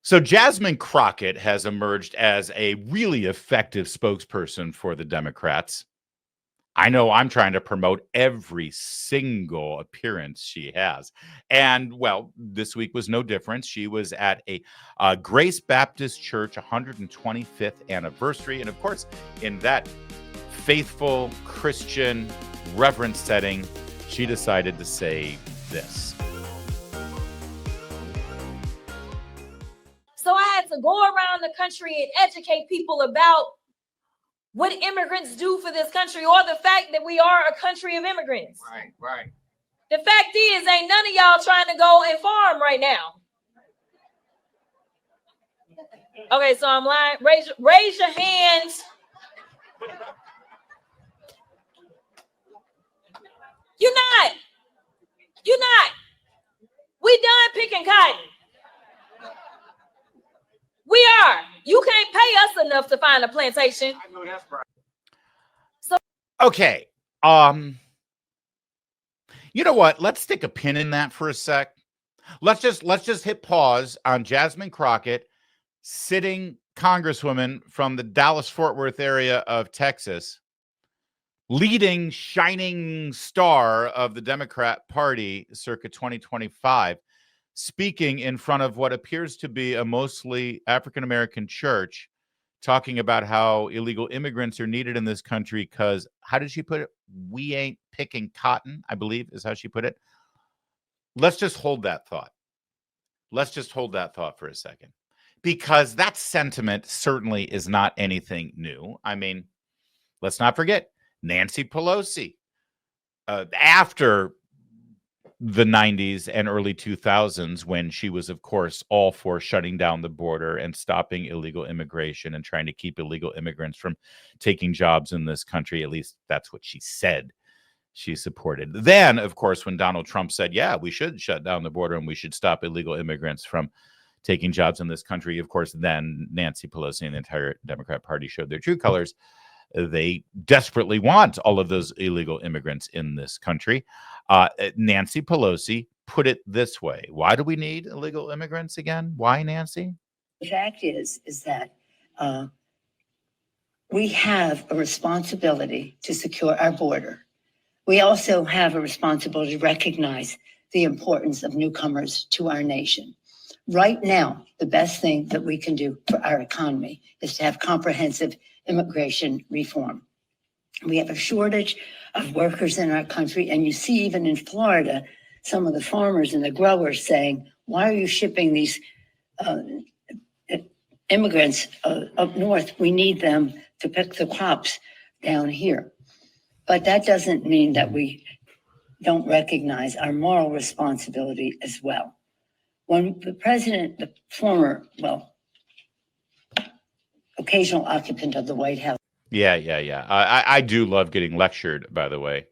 So Jasmine Crockett has emerged as a really effective spokesperson for the Democrats. I know I'm trying to promote every single appearance she has. And, well, this week was no different. She was at a Grace Baptist Church 125th anniversary. And, of course, in that faithful Christian reverent setting, she decided to say this. So I had to go around the country and educate people about what immigrants do for this country, or the fact that we are a country of immigrants. Right. The fact is, ain't none of y'all trying to go and farm right now. Okay, so I'm lying. Raise your hands. You're not. We done picking cotton. We are. You can't pay us enough to find a plantation. I know that's right. So okay. You know what? Let's stick a pin in that for a sec. Let's just hit pause on Jasmine Crockett, sitting Congresswoman from the Dallas-Fort Worth area of Texas, leading shining star of the Democrat Party circa 2025, speaking in front of what appears to be a mostly African-American church, talking about how illegal immigrants are needed in this country because, how did she put it? We ain't picking cotton, I believe is how she put it. Let's just hold that thought. Let's just hold that thought for a second, because that sentiment certainly is not anything new. I mean, let's not forget Nancy Pelosi, after the 90s and early 2000s, when she was, of course, all for shutting down the border and stopping illegal immigration and trying to keep illegal immigrants from taking jobs in this country. At least that's what she said she supported. Then, of course, when Donald Trump said, yeah, we should shut down the border and we should stop illegal immigrants from taking jobs in this country, of course, then Nancy Pelosi and the entire Democrat Party showed their true colors. They desperately want all of those illegal immigrants in this country. Nancy Pelosi put it this way. Why do we need illegal immigrants again? Why, Nancy? The fact is that we have a responsibility to secure our border. We also have a responsibility to recognize the importance of newcomers to our nation. Right now, the best thing that we can do for our economy is to have comprehensive immigration reform. We have a shortage of workers in our country, and you see even in Florida, some of the farmers and the growers saying, why are you shipping these immigrants up north? We need them to pick the crops down here. But that doesn't mean that we don't recognize our moral responsibility as well. When the president, the former, occasional occupant of the White House. Yeah. I do love getting lectured, by the way,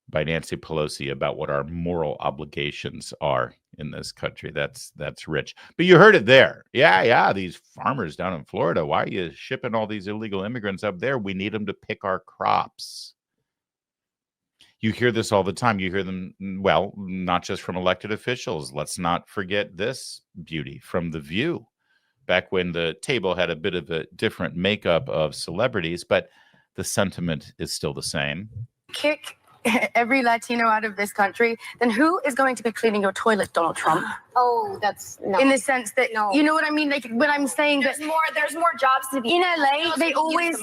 by Nancy Pelosi about what our moral obligations are in this country. That's rich. But you heard it there. Yeah. These farmers down in Florida, why are you shipping all these illegal immigrants up there? We need them to pick our crops. You hear this all the time. You hear them, well, not just from elected officials. Let's not forget this beauty from The View, back when the table had a bit of a different makeup of celebrities, but the sentiment is still the same. Kick every Latino out of this country, then who is going to be cleaning your toilet, Donald Trump? Oh, that's no. In the sense that, No. You know what I mean? Like, when I'm saying There's that more jobs to be in LA, they always,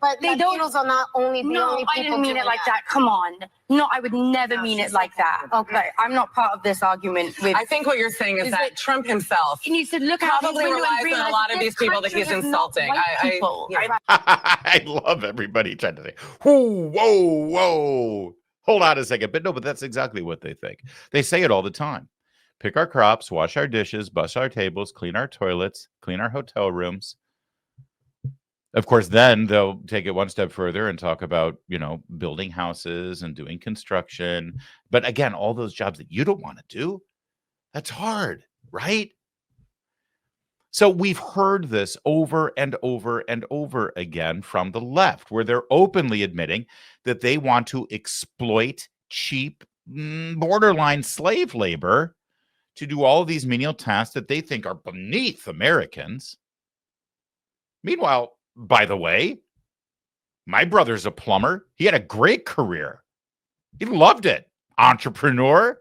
but they don't- Latinos are not only the no, only people I didn't mean it doing like that. Come on. No, I would never mean it like that. Okay. Like, I'm not part of this argument with. I think what you're saying is that Trump himself and you said, look out his probably window and relies on a realize lot of this these people that country he's is not insulting. white people. Yeah. I love everybody trying to say, whoa. Hold on a second. But that's exactly what they think. They say it all the time. Pick our crops, wash our dishes, bus our tables, clean our toilets, clean our hotel rooms. Of course, then they'll take it one step further and talk about, building houses and doing construction. But again, all those jobs that you don't want to do, that's hard, right? So we've heard this over and over and over again from the left, where they're openly admitting that they want to exploit cheap, borderline slave labor to do all of these menial tasks that they think are beneath Americans. Meanwhile, by the way, my brother's a plumber. He had a great career. He loved it. Entrepreneur,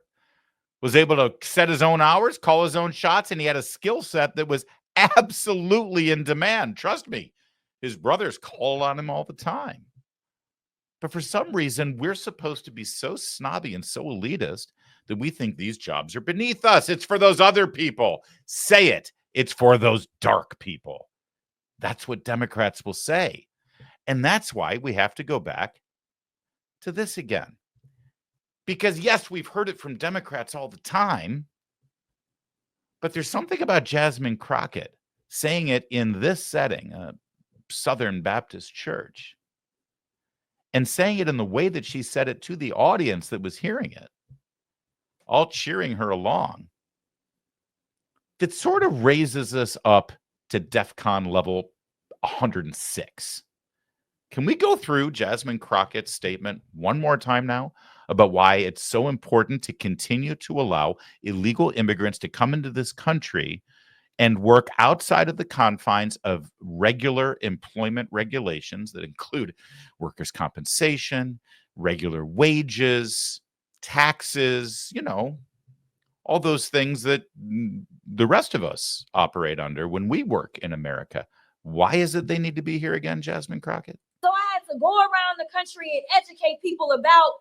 was able to set his own hours, call his own shots, and he had a skill set that was absolutely in demand. Trust me, his brothers called on him all the time. But for some reason, we're supposed to be so snobby and so elitist that we think these jobs are beneath us. It's for those other people. Say it. It's for those dark people. That's what Democrats will say. And that's why we have to go back to this again. Because, yes, we've heard it from Democrats all the time, but there's something about Jasmine Crockett saying it in this setting, a Southern Baptist church, and saying it in the way that she said it to the audience that was hearing it, all cheering her along, that sort of raises us up to DEFCON level 106. Can we go through Jasmine Crockett's statement one more time now about why it's so important to continue to allow illegal immigrants to come into this country and work outside of the confines of regular employment regulations that include workers' compensation, regular wages, taxes, all those things that the rest of us operate under when we work in America? Why is it they need to be here again, Jasmine Crockett? So I had to go around the country and educate people about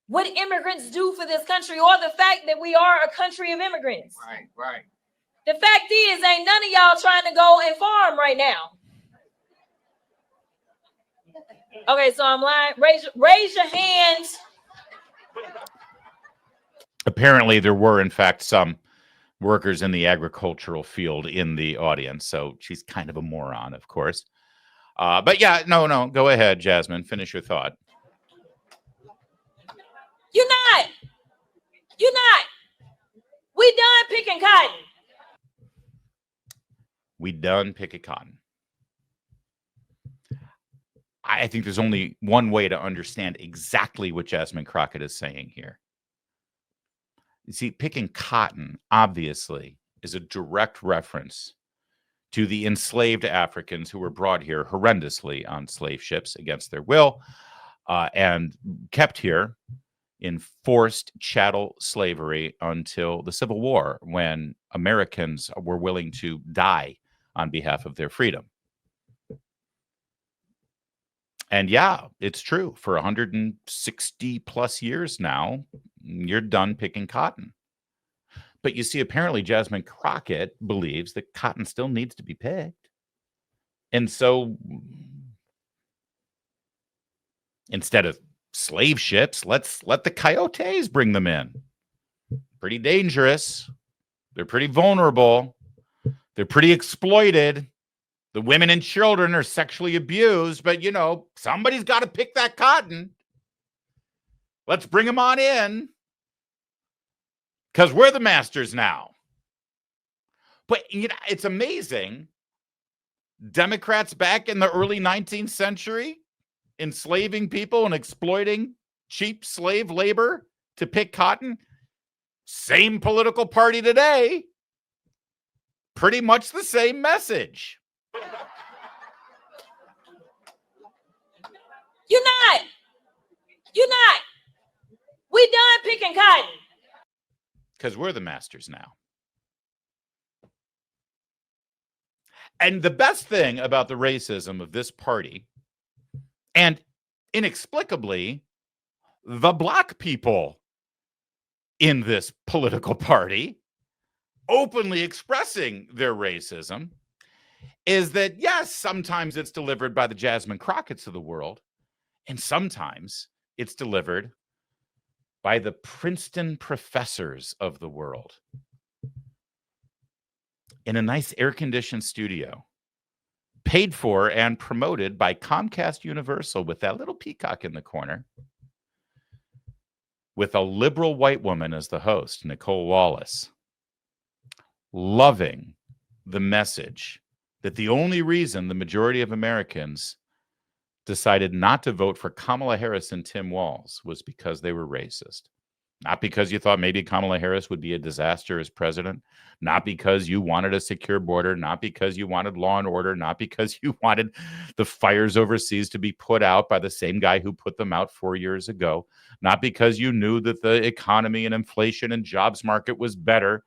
what immigrants do for this country, or the fact that we are a country of immigrants. Right. The fact is, ain't none of y'all trying to go and farm right now. Okay, so I'm lying. Raise your hands. Apparently, there were, in fact, some workers in the agricultural field in the audience. So she's kind of a moron, of course. But yeah, no, go ahead, Jasmine. Finish your thought. You're not. We done picking cotton. We done picking cotton. I think there's only one way to understand exactly what Jasmine Crockett is saying here. You see, picking cotton, obviously, is a direct reference to the enslaved Africans who were brought here horrendously on slave ships against their will and kept here in forced chattel slavery until the Civil War, when Americans were willing to die on behalf of their freedom. And yeah, it's true. For 160 plus years now, you're done picking cotton. But you see, apparently Jasmine Crockett believes that cotton still needs to be picked. And so instead of slave ships, let's let the coyotes bring them in. Pretty dangerous. They're pretty vulnerable. They're pretty exploited. The women and children are sexually abused, but somebody's got to pick that cotton. Let's bring them on in, because we're the masters now. But it's amazing. Democrats back in the early 19th century enslaving people and exploiting cheap slave labor to pick cotton. Same political party today. Pretty much the same message. You're not. We done picking cotton. Because we're the masters now. And the best thing about the racism of this party, and inexplicably, the black people in this political party openly expressing their racism, is that, yes, sometimes it's delivered by the Jasmine Crockett's of the world, and sometimes it's delivered by the Princeton professors of the world in a nice air-conditioned studio, paid for and promoted by Comcast Universal, with that little peacock in the corner, with a liberal white woman as the host, Nicolle Wallace, loving the message that the only reason the majority of Americans decided not to vote for Kamala Harris and Tim Walz was because they were racist. Not because you thought maybe Kamala Harris would be a disaster as president, not because you wanted a secure border, not because you wanted law and order, not because you wanted the fires overseas to be put out by the same guy who put them out 4 years ago, not because you knew that the economy and inflation and jobs market was better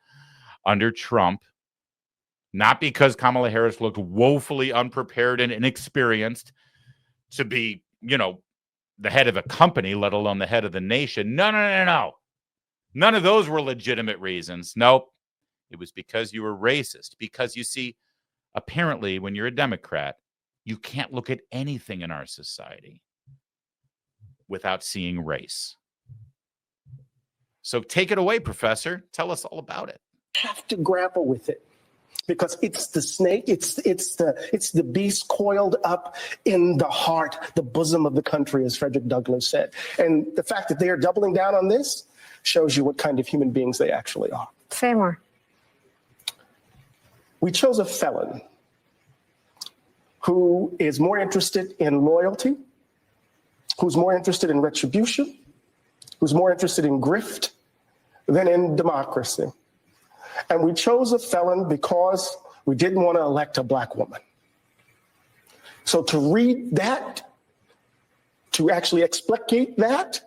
under Trump, not because Kamala Harris looked woefully unprepared and inexperienced to be, the head of a company, let alone the head of the nation. No. None of those were legitimate reasons. Nope. It was because you were racist. Because you see, apparently, when you're a Democrat, you can't look at anything in our society without seeing race. So take it away, Professor. Tell us all about it. Have to grapple with it because it's the snake, it's the beast coiled up in the heart, the bosom of the country, as Frederick Douglass said. And the fact that they are doubling down on this shows you what kind of human beings they actually are. Say more. We chose a felon who is more interested in loyalty, who's more interested in retribution, who's more interested in grift than in democracy. And we chose a felon because we didn't want to elect a black woman. So to read that, to actually explicate that,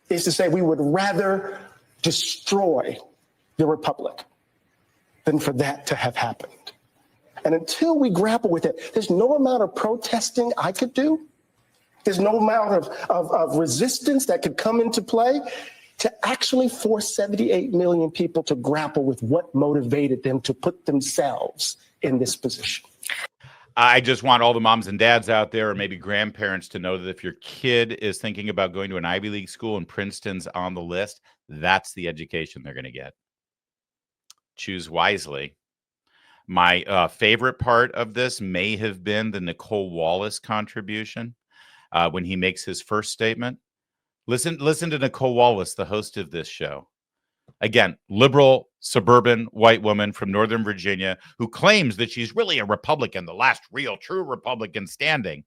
is to say we would rather destroy the republic than for that to have happened. And until we grapple with it, there's no amount of protesting I could do. There's no amount of resistance that could come into play to actually force 78 million people to grapple with what motivated them to put themselves in this position. I just want all the moms and dads out there, or maybe grandparents, to know that if your kid is thinking about going to an Ivy League school and Princeton's on the list, that's the education they're going to get. Choose wisely. My favorite part of this may have been the Nicolle Wallace contribution when he makes his first statement. Listen to Nicolle Wallace, the host of this show. Again, liberal, suburban, white woman from Northern Virginia who claims that she's really a Republican, the last real, true Republican standing.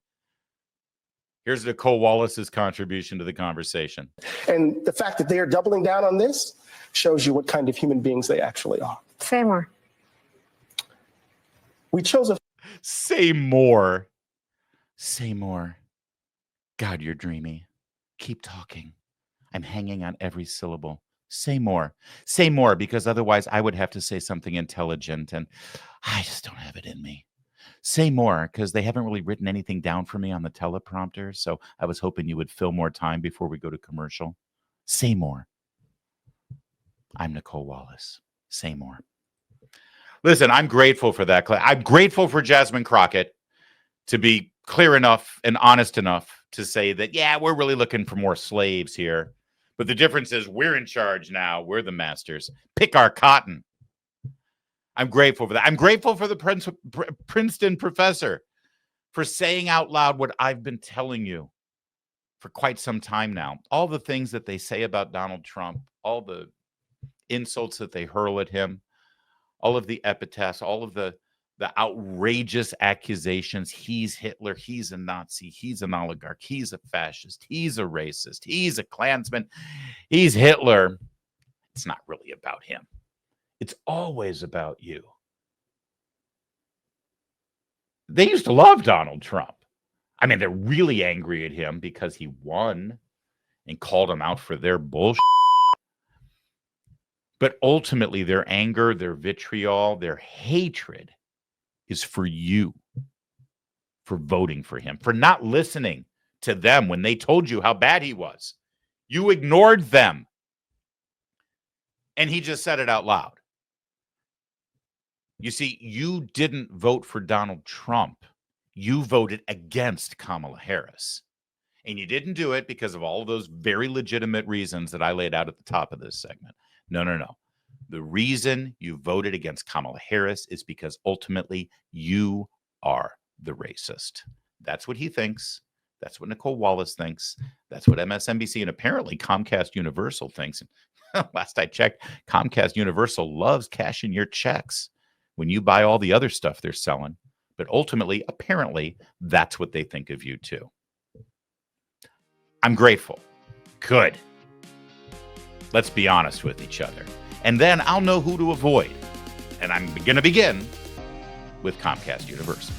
Here's Nicolle Wallace's contribution to the conversation. And the fact that they are doubling down on this shows you what kind of human beings they actually are. Say more. We chose a... Say more. Say more. God, you're dreamy. Keep talking. I'm hanging on every syllable. Say more. Say more, because otherwise I would have to say something intelligent, and I just don't have it in me. Say more, because they haven't really written anything down for me on the teleprompter, so I was hoping you would fill more time before we go to commercial. Say more. I'm Nicolle Wallace. Say more. Listen, I'm grateful for that. I'm grateful for Jasmine Crockett to be clear enough and honest enough to say that, yeah, we're really looking for more slaves here. But the difference is we're in charge now. We're the masters. Pick our cotton. I'm grateful for that. I'm grateful for the Princeton professor for saying out loud what I've been telling you for quite some time now. All the things that they say about Donald Trump, all the insults that they hurl at him, all of the epithets, all of the outrageous accusations. He's Hitler. He's a Nazi. He's an oligarch. He's a fascist. He's a racist. He's a Klansman. He's Hitler. It's not really about him. It's always about you. They used to love Donald Trump. I mean, they're really angry at him because he won and called them out for their bullshit. But ultimately, their anger, their vitriol, their hatred is for you, for voting for him, for not listening to them when they told you how bad he was. You ignored them. And he just said it out loud. You see, you didn't vote for Donald Trump. You voted against Kamala Harris. And you didn't do it because of all of those very legitimate reasons that I laid out at the top of this segment. No. The reason you voted against Kamala Harris is because ultimately you are the racist. That's what he thinks. That's what Nicolle Wallace thinks. That's what MSNBC and apparently Comcast Universal thinks. Last I checked, Comcast Universal loves cashing your checks when you buy all the other stuff they're selling. But ultimately, apparently, that's what they think of you too. I'm grateful. Good. Let's be honest with each other. And then I'll know who to avoid. And I'm going to begin with Comcast University.